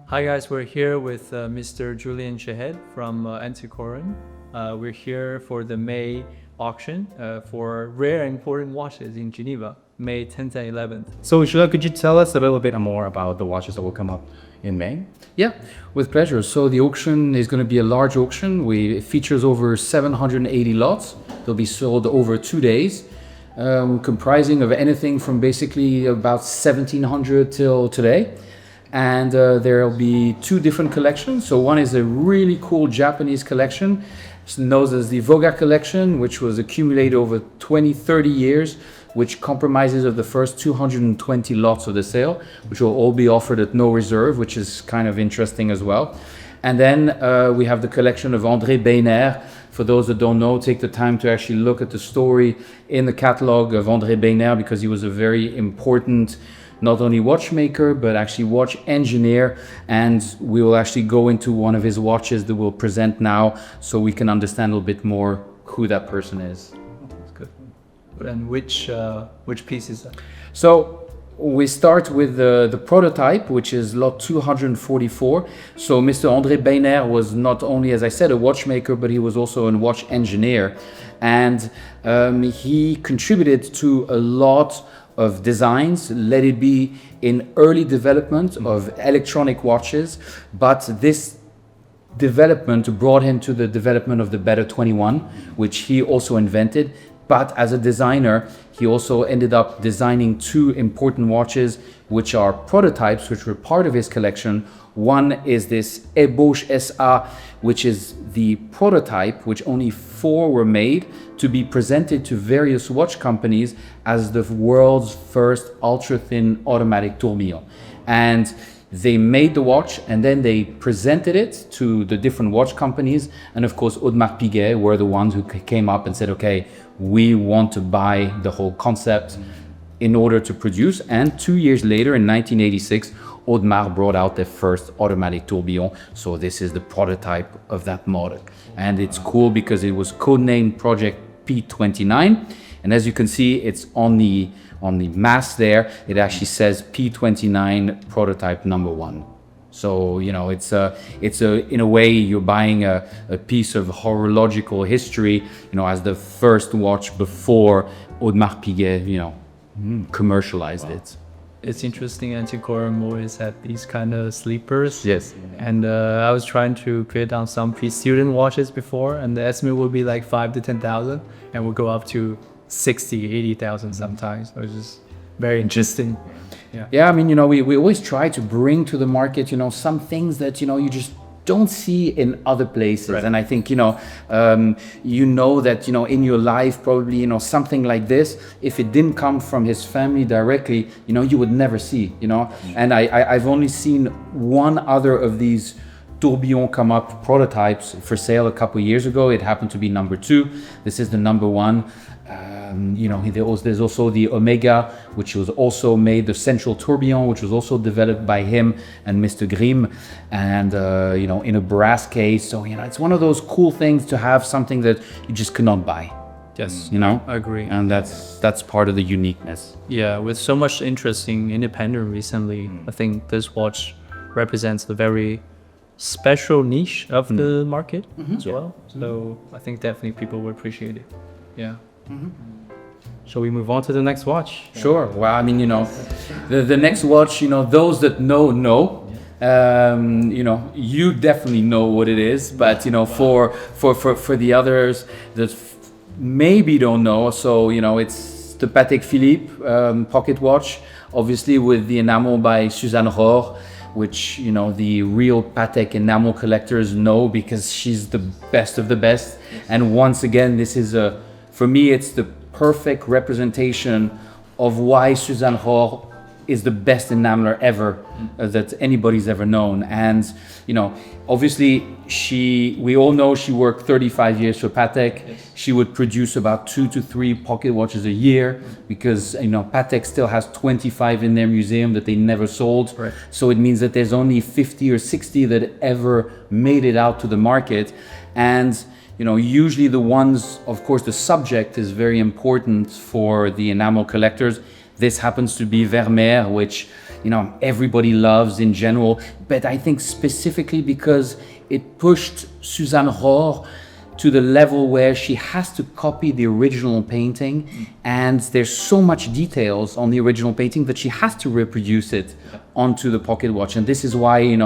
Hi guys, we're here with Mr. Julien Schaerer from Antiquorum. We're here for the May auction for rare and important watches in Geneva, May 10th and 11th. So Julien, could you tell us a little bit more about the watches that will come up in May? Yeah, with pleasure. So the auction is going to be a large auction. It features over 780 lots. They'll be sold over 2 days, comprising of anything from basically about 1700 till today. And there'll be two different collections. So one is a really cool Japanese collection, known as the Voga collection, which was accumulated over 20-30 years, which compromises of the first 220 lots of the sale, which will all be offered at no reserve, which is kind of interesting as well. And then we have the collection of André Beiner. For those that don't know, take the time to actually look at the story in the catalog of André Beiner, because he was a very important not only watchmaker, but actually watch engineer. And we will actually go into one of his watches that we'll present now, so we can understand a little bit more who that person is. That's good. And which piece is that? So we start with the prototype, which is lot 244. So Mr. André Beiner was not only, as I said, a watchmaker, but he was also a watch engineer. And he contributed to a lot of designs, let it be in early development of electronic watches, but this development brought him to the development of the Better 21, which he also invented. But as a designer, he also ended up designing two important watches, which are prototypes, which were part of his collection. One is this Ébauche SA, which is the prototype, which only 4 were made, to be presented to various watch companies as the world's first ultra-thin automatic tourbillon. And they made the watch and then they presented it to the different watch companies. And of course, Audemars Piguet were the ones who came up and said, okay, we want to buy the whole concept in order to produce. And 2 years later, in 1986, Audemars brought out their first automatic tourbillon. So this is the prototype of that model. And it's cool because it was codenamed Project P29. And as you can see, it's on the mast there. It actually says P29 prototype number 1. So, you know, it's in a way, you're buying a piece of horological history, you know, as the first watch before Audemars Piguet, you know, commercialized it. It's interesting, Antiquorum always had these kind of sleepers. Yes. And I was trying to create down some pre-student watches before, and the estimate will be like 5 to 10,000, and will go up to 60, 80,000 sometimes. So it's just very interesting. Yeah, I mean, you know, we always try to bring to the market, you know, some things that, you know, you just don't see in other places. Right. And I think, you know that, you know, in your life, probably, you know, something like this, if it didn't come from his family directly, you know, you would never see, you know. And I've only seen one other of these tourbillon come up prototypes for sale a couple of years ago. It happened to be number 2. This is the number 1. You know, there's also the Omega, which was also made, the Central Tourbillon, which was also developed by him and Mr. Grimm, and you know, in a brass case. So, you know, it's one of those cool things to have something that you just cannot buy. Yes, you know, I agree. And that's part of the uniqueness. Yeah, with so much interest in independent recently, I think this watch represents the very special niche of the market as well. So I think definitely people will appreciate it. Yeah. Shall we move on to the next watch? Sure. Well, I mean, you know, the next watch, you know, those that know. You know, you definitely know what it is, but you know, for the others that maybe don't know, so you know, it's the Patek Philippe pocket watch, obviously with the enamel by Suzanne Rohr, which, you know, the real Patek enamel collectors know, because she's the best of the best. And once again, this is for me, it's the perfect representation of why Suzanne Rohr is the best enameler ever that anybody's ever known. And, you know, obviously we all know she worked 35 years for Patek. Yes. She would produce about 2 to 3 pocket watches a year, because, you know, Patek still has 25 in their museum that they never sold. Right. So it means that there's only 50 or 60 that ever made it out to the market. And, you know, usually the ones, of course, the subject is very important for the enamel collectors. This happens to be Vermeer, which, everybody loves in general, but I think specifically because it pushed Suzanne Rohr to the level where she has to copy the original painting, and there's so much details on the original painting that she has to reproduce it onto the pocket watch. And this is why,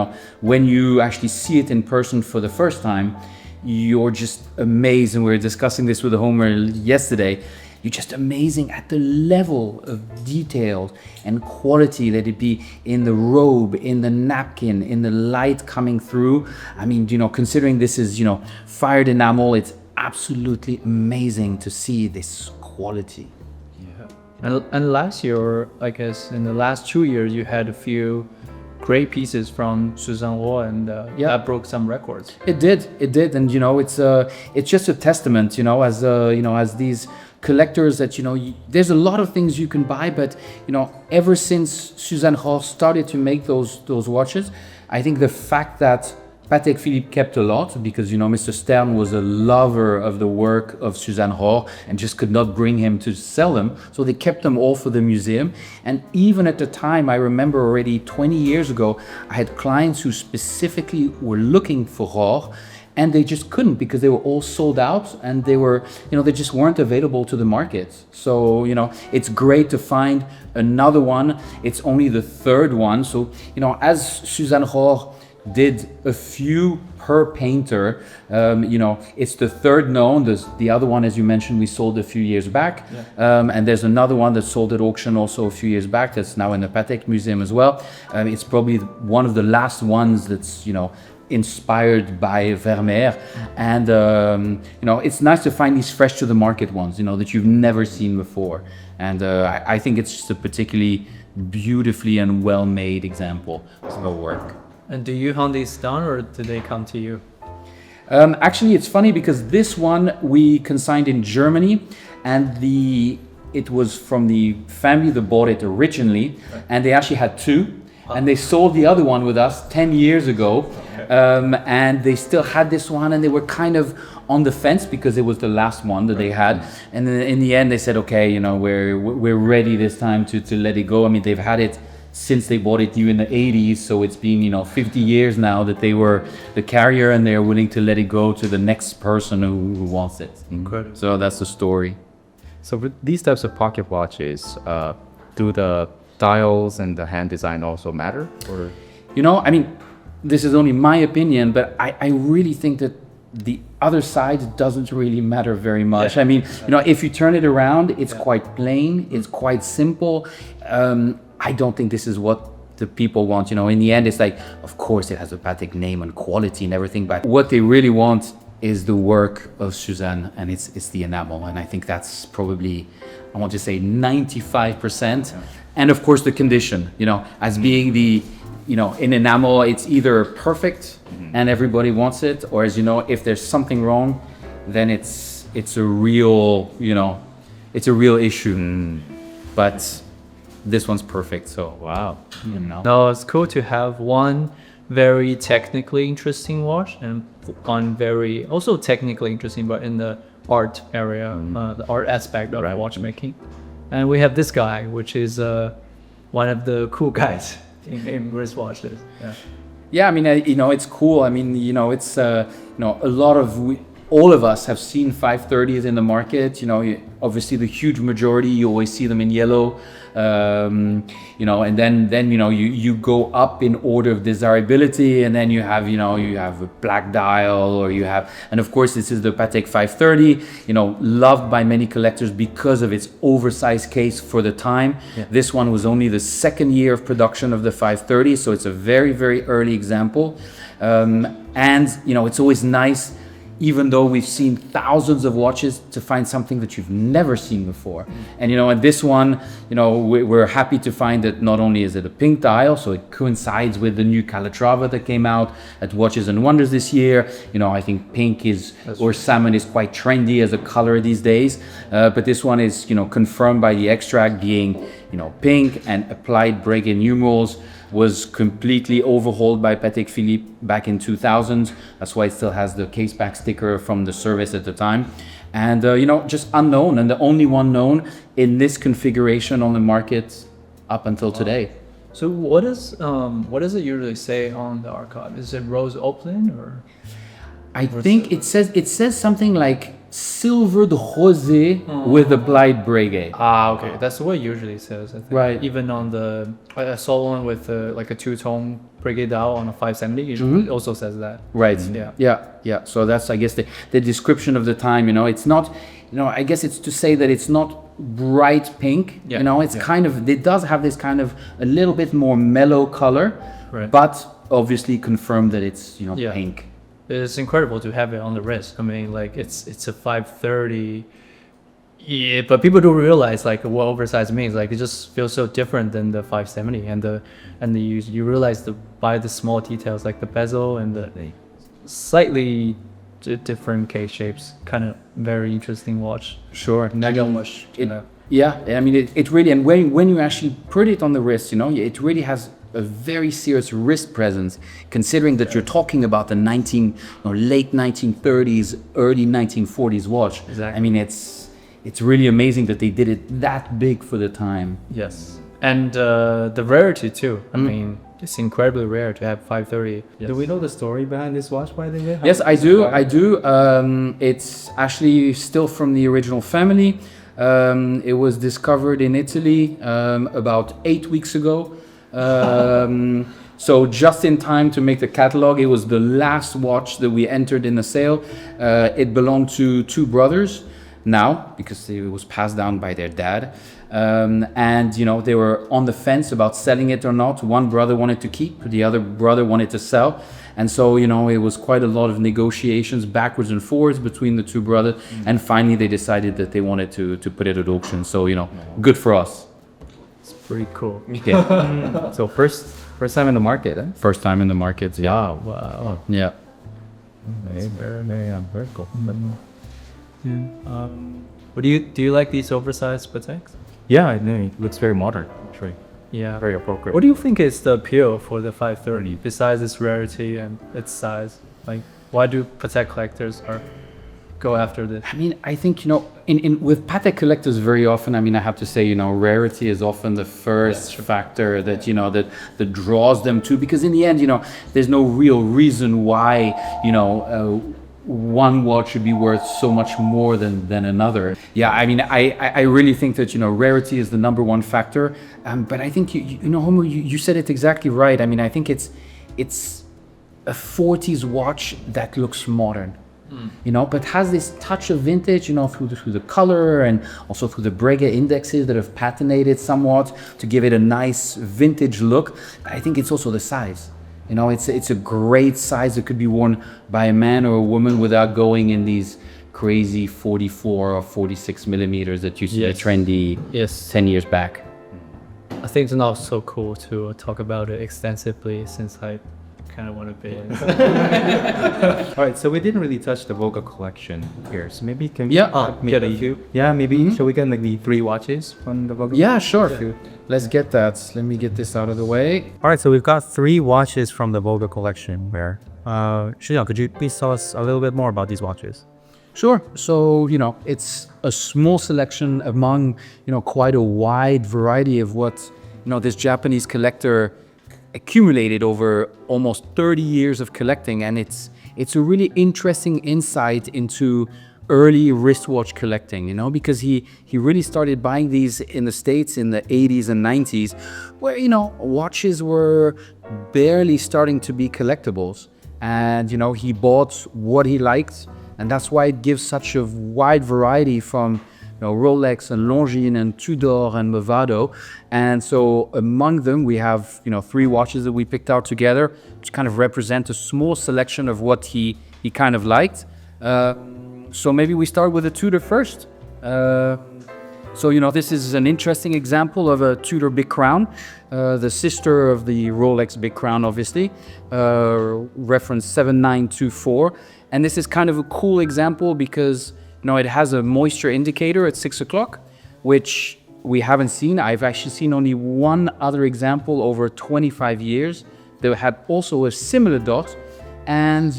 when you actually see it in person for the first time, you're just amazed. And we were discussing this with Homer yesterday. You're just amazing at the level of detail and quality, let it be in the robe, in the napkin, in the light coming through. I mean, considering this is, fired enamel, it's absolutely amazing to see this quality. Yeah. And last year, I guess in the last 2 years, you had a few great pieces from Suzanne Rohr, and that broke some records. It did, and it's just a testament, as these collectors that there's a lot of things you can buy, but ever since Suzanne Rohr started to make those watches, I think the fact that Patek Philippe kept a lot, because Mr. Stern was a lover of the work of Suzanne Rohr and just could not bring him to sell them, so they kept them all for the museum. And even at the time, I remember already 20 years ago, I had clients who specifically were looking for Rohr, and they just couldn't because they were all sold out, and they were, they just weren't available to the market. So, it's great to find another one. It's only the third one. So, as Suzanne Rohr did a few per painter, it's the third known. The other one, as you mentioned, we sold a few years back. And there's another one that sold at auction also a few years back that's now in the Patek Museum as well. It's probably one of the last ones that's, inspired by Vermeer, and it's nice to find these fresh to the market ones, that you've never seen before, and I think it's just a particularly beautifully and well made example of her work. And do you hunt these down, or do they come to you? Actually, it's funny because this one we consigned in Germany, and it was from the family that bought it originally, and they actually had two. And they sold the other one with us 10 years ago, and they still had this one, and they were kind of on the fence because it was the last one that they had. And then in the end, they said, okay, we're ready this time to let it go. I mean, they've had it since they bought it new in the 80s, so it's been 50 years now that they were the carrier, and they're willing to let it go to the next person who wants it. Incredible. So that's the story. So with these types of pocket watches, do the dials and the hand design also matter? Or I mean, this is only my opinion, but I really think that the other side doesn't really matter very much. I mean, if you turn it around, it's quite plain, it's quite simple. I don't think this is what the people want. In the end, it's like, of course it has a Patek name and quality and everything, but what they really want is the work of Suzanne, and it's the enamel. And I think that's probably, I want to say 95%. And of course the condition, as being in enamel, it's either perfect and everybody wants it, or as if there's something wrong, then it's a real, it's a real issue. But this one's perfect, so wow. No, it's cool to have one very technically interesting watch and one very also technically interesting, but in the art area, the art aspect of watchmaking. And we have this guy, which is one of the cool guys in wristwatches. Yeah, I mean, it's cool. I mean, it's a lot of all of us have seen 530s in the market. Obviously the huge majority, you always see them in yellow. And then you go up in order of desirability, and then you have a black dial, or and of course this is the Patek 530, loved by many collectors because of its oversized case for the time. This one was only the second year of production of the 530, so it's a very, very early example. And it's always nice, even though we've seen thousands of watches, to find something that you've never seen before. And and this one, we're happy to find that not only is it a pink dial, so it coincides with the new Calatrava that came out at Watches and Wonders this year. I think pink or salmon is quite trendy as a color these days. But this one is, confirmed by the extract being, pink, and applied Breguet numerals. Was completely overhauled by Patek Philippe back in 2000. That's why it still has the case back sticker from the service at the time. And, just unknown, and the only one known in this configuration on the market up until today. So what does it usually say on the archive? Is it rose opalin or? I think it says something like silver de rosé with a blind breguet. Ah, okay. That's what it usually says, I think. Right. Even on the, I saw one with like a two-tone Breguet Dao on a 570. It also says that. Right. Yeah. Yeah. So that's, I guess, the description of the time. You know, it's not. You know, I guess it's to say that it's not bright pink. Yeah. You know, it's kind of. It does have this kind of a little bit more mellow color, Right. but obviously confirmed that it's Yeah. pink. It's incredible to have it on the wrist. I mean, like it's a 530. Yeah, but people don't realize like what oversized means. Like it just feels so different than the 570, and you realize by the small details like the bezel and the slightly different case shapes. Kind of very interesting watch. Sure. Mega much. Yeah, I mean, it really, and when you actually put it on the wrist, it really has a very serious wrist presence, considering that you're talking about the late 1930s, early 1940s watch. Exactly. I mean, it's really amazing that they did it that big for the time. Yes, and the rarity too. I mean, it's incredibly rare to have 530. Yes. Do we know the story behind this watch, by the way? Yes, I do. It's actually still from the original family. It was discovered in Italy about 8 weeks ago. So just in time to make the catalog. It was the last watch that we entered in the sale. It belonged to two brothers now because it was passed down by their dad. And they were on the fence about selling it or not. One brother wanted to keep, the other brother wanted to sell. And so, it was quite a lot of negotiations backwards and forwards between the two brothers. And finally they decided that they wanted to put it at auction. So, good for us. It's pretty cool. Yeah. So first time in the market, eh? First time in the market. Yeah. Wow. Yeah. Very cool. What do you like these oversized Pateks? Yeah, I know. It looks very modern, actually. Yeah. Very appropriate. What do you think is the appeal for the 530 besides its rarity and its size? Like, why do Patek collectors go after this? I mean, I think, with Patek collectors very often, I mean, I have to say, rarity is often the first factor that, that draws them to, because in the end, there's no real reason why, one watch should be worth so much more than another. Yeah, I mean, I really think that, rarity is the number one factor. But I think, Homo, you said it exactly right. I mean, I think it's a 40s watch that looks modern. But has this touch of vintage, through the color and also through the Breguet indexes that have patinated somewhat to give it a nice vintage look. I think it's also the size. It's a great size that could be worn by a man or a woman without going in these crazy 44 or 46 millimeters that used to be trendy 10 years back. I think it's not so cool to talk about it extensively since I kind of want to be. All right, so we didn't really touch the Voga collection here, so maybe can we get a few? Yeah, maybe shall we get like the 3 watches from the Voga? Yeah, sure. Let's get that. Let me get this out of the way. All right, so we've got 3 watches from the Voga collection here. Julien, could you please tell us a little bit more about these watches? Sure. So, it's a small selection among, quite a wide variety of what, this Japanese collector accumulated over almost 30 years of collecting. And it's a really interesting insight into early wristwatch collecting, because he really started buying these in the States in the 80s and 90s, where, watches were barely starting to be collectibles. And, he bought what he liked. And that's why it gives such a wide variety from Rolex and Longines and Tudor and Movado. And so among them, we have 3 watches that we picked out together, which kind of represent a small selection of what he kind of liked. So maybe we start with the Tudor first. So this is an interesting example of a Tudor Big Crown, the sister of the Rolex Big Crown, obviously, reference 7924. And this is kind of a cool example because it has a moisture indicator at 6 o'clock, which we haven't seen. I've actually seen only one other example over 25 years that had also a similar dot. And,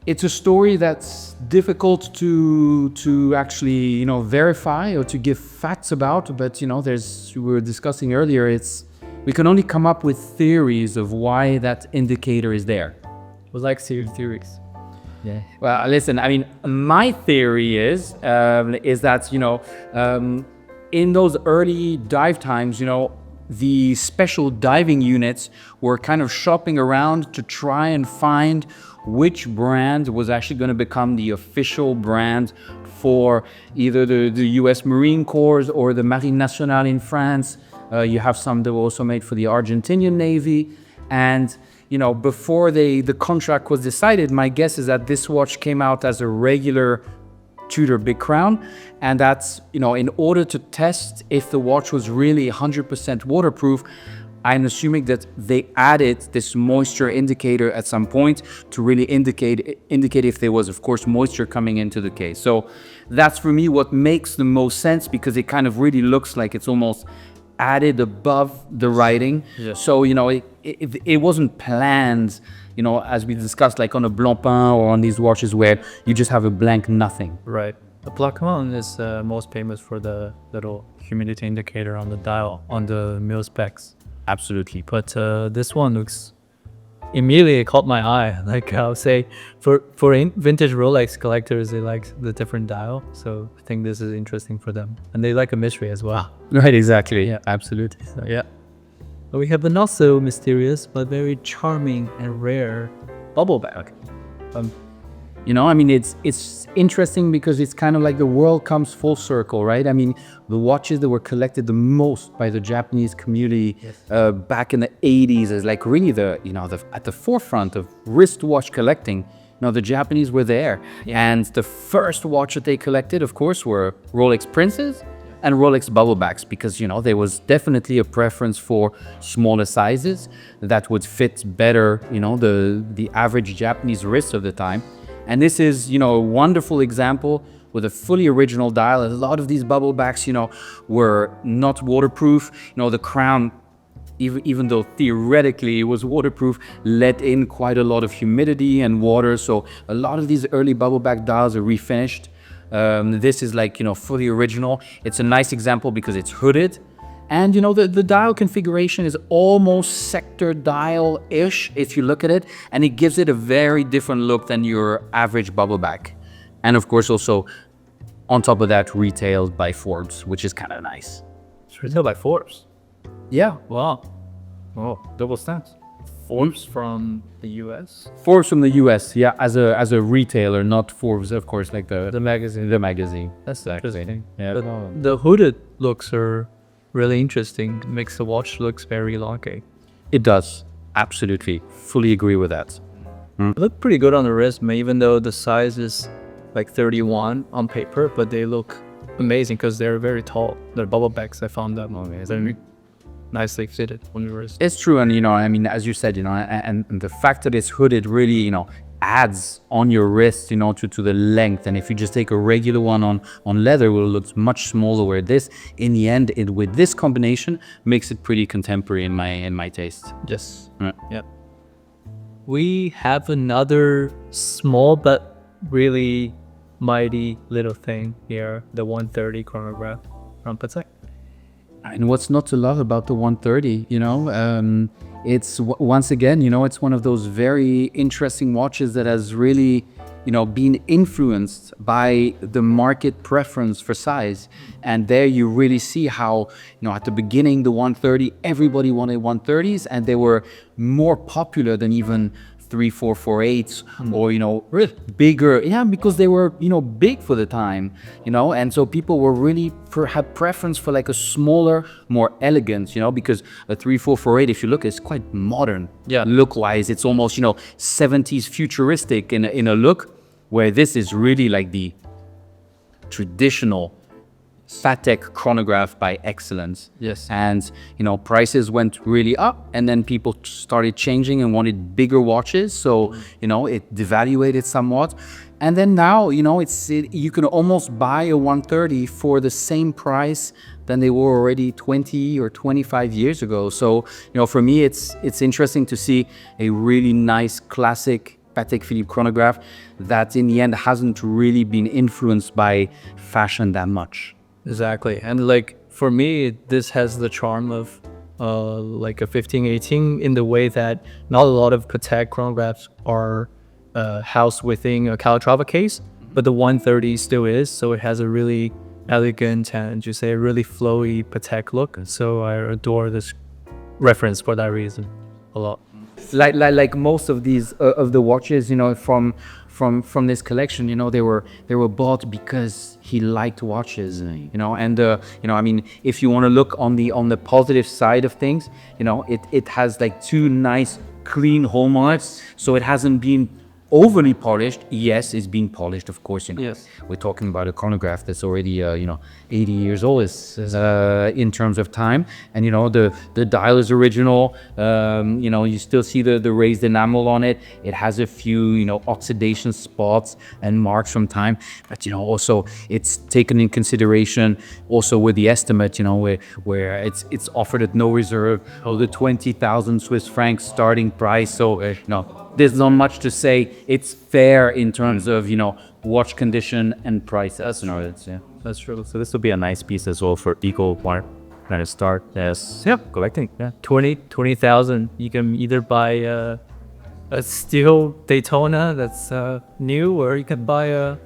it's a story that's difficult to actually verify or to give facts about. But we were discussing earlier, we can only come up with theories of why that indicator is there. We like theories. Yeah. Well, listen. I mean, my theory is that in those early dive times, the special diving units were kind of shopping around to try and find which brand was actually going to become the official brand for either the U.S. Marine Corps or the Marine Nationale in France. You have some that were also made for the Argentinian Navy. And, before the contract was decided, my guess is that this watch came out as a regular Tudor Big Crown. And that's, in order to test if the watch was really 100% waterproof, I'm assuming that they added this moisture indicator at some point to really indicate if there was, of course, moisture coming into the case. So that's for me what makes the most sense, because it kind of really looks like it's almost added above the writing. Yes. So, it wasn't planned, as we discussed, like on a Blancpain or on these watches where you just have a blank nothing. Right. The Blancpain is most famous for the little humidity indicator on the dial, on the mil specs. Absolutely. But this one looks immediately caught my eye. Like I'll say, for vintage Rolex collectors, they like the different dial. So I think this is interesting for them, and they like a mystery as well. Right. Exactly. Yeah. Absolutely. So yeah. But we have the not so mysterious but very charming and rare bubble bag. It's interesting because it's kind of like the world comes full circle, right? I mean, the watches that were collected the most by the Japanese community back in the 80s is like really at the forefront of wristwatch collecting. The Japanese were there. Yeah. And the first watch that they collected, of course, were Rolex Princes and Rolex bubble backs, because there was definitely a preference for smaller sizes that would fit better, the average Japanese wrist of the time. And this is, a wonderful example with a fully original dial. A lot of these bubble backs, were not waterproof. The crown, even though theoretically it was waterproof, let in quite a lot of humidity and water. So a lot of these early bubble back dials are refinished. This is like, fully original. It's a nice example because it's hooded. And the dial configuration is almost sector dial-ish if you look at it, and it gives it a very different look than your average bubble back. And of course also, on top of that, retailed by Forbes, which is kind of nice. It's retailed by Forbes. Yeah. Wow. Oh, double stamps. Forbes from the US? Forbes from the US, yeah, as a retailer, not Forbes, of course, like the magazine. The magazine. That's interesting. Yeah. But the hooded looks are really interesting. It makes the watch looks very elongated. It does. Absolutely. Fully agree with that. They look pretty good on the wrist, even though the size is like 31 on paper, but they look amazing because they're very tall. They're bubble backs. I found them amazing. Nicely fitted on your wrist. It's true. And, as you said, and the fact that it's hooded really, adds on your wrist, to the length. And if you just take a regular one on leather, it will look much smaller, where this, in the end, with this combination, makes it pretty contemporary in my taste. Yes. Right. Yep. We have another small but really mighty little thing here, the 130 chronograph from Patek. And what's not to love about the 130, it's once again, it's one of those very interesting watches that has really, been influenced by the market preference for size. And there you really see how, at the beginning, the 130, everybody wanted 130s, and they were more popular than even 3448s or bigger, because they were big for the time, and so people were really had preference for like a smaller, more elegant, because a 3448, if you look, is quite modern. Look wise, it's almost 70s futuristic in a look, where this is really like the traditional Patek chronograph by excellence. Yes. And prices went really up, and then people started changing and wanted bigger watches, so it devaluated somewhat. And then now you can almost buy a 130 for the same price than they were already 20 or 25 years ago. So for me, it's interesting to see a really nice classic Patek Philippe chronograph that in the end hasn't really been influenced by fashion that much. Exactly. And like for me, this has the charm of like a 1518 in the way that not a lot of Patek chronographs are housed within a Calatrava case, but the 130 still is. So it has a really elegant and just say a really flowy Patek look. So I adore this reference for that reason a lot. Like most of these of the watches, you know, from this collection, you know, they were bought because he liked watches, you know, and you know, I mean, if you want to look on the positive side of things, you know, it has like two nice clean hallmarks, so it hasn't been overly polished. Yes, it's been polished, of course, you know. Yes. We're talking about a chronograph that's already you know, 80 years old in terms of time, and you know, the dial is original. You know, you still see the raised enamel on it. It has a few, you know, oxidation spots and marks from time, but you know, also it's taken in consideration also with the estimate, you know, where it's offered at no reserve, the 20,000 Swiss francs starting price. So you know, there's not much to say. It's fair in terms of, you know, watch condition and price. That's true. It's, yeah. That's true. So this will be a nice piece as well for eco want to start as collecting. Yeah. 20,000. You can either buy a steel Daytona that's new, or you can buy a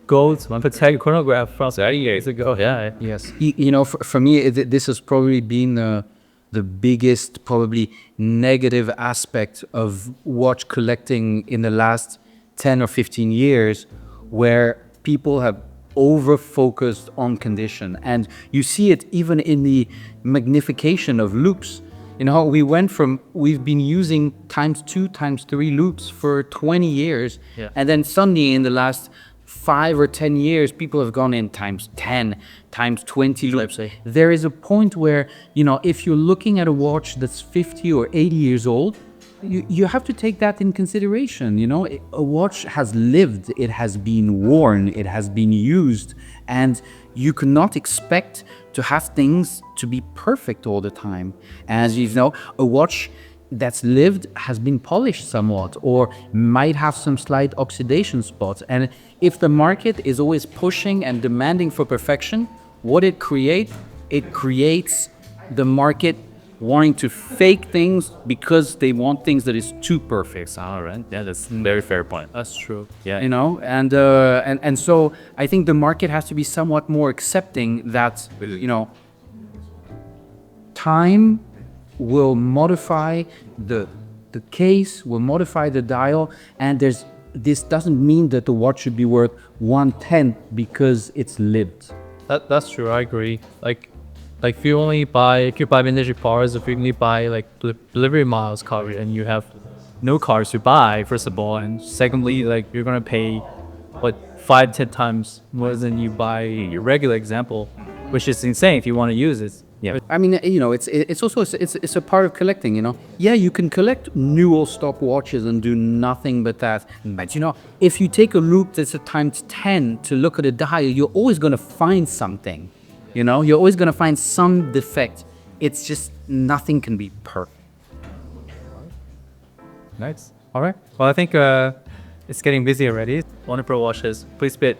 gold Patek chronograph from 30 years ago. Yeah. Yes. You know, for me, this has probably been the biggest, probably negative aspect of watch collecting in the last 10 or 15 years, where people have over-focused on condition. And you see it even in the magnification of loops. You know, we've been using ×2, ×3 loops for 20 years. Yeah. And then suddenly in the last 5 or 10 years, people have gone in ×10, ×20 loops. There is a point where, you know, if you're looking at a watch that's 50 or 80 years old, you have to take that in consideration. You know, a watch has lived, it has been worn, it has been used, and you cannot expect to have things to be perfect all the time. As you know, a watch that's lived has been polished somewhat or might have some slight oxidation spots. And if the market is always pushing and demanding for perfection, what it creates the market wanting to fake things because they want things that is too perfect. all right. Yeah, that's a very fair point. That's true. Yeah. You know, and so I think the market has to be somewhat more accepting that, you know, time will modify the case, will modify the dial, and this doesn't mean that the watch should be worth 1/10 because it's lived. That's true. I agree. Like if you buy vintage cars, if you only buy like delivery miles covered, and you have no cars to buy, first of all, and secondly, like you're gonna pay what 5-10 times more than you buy your regular example, which is insane if you want to use it. Yeah. I mean, you know, it's also a part of collecting. You know, yeah, you can collect Newell stopwatches and do nothing but that. But you know, if you take a loop that's a ×10 to look at a dial, you're always going to find something. You know, you're always going to find some defect. It's just nothing can be perfect. Nice. All right. Well, I think it's getting busy already. Wonderful watches. Please bid.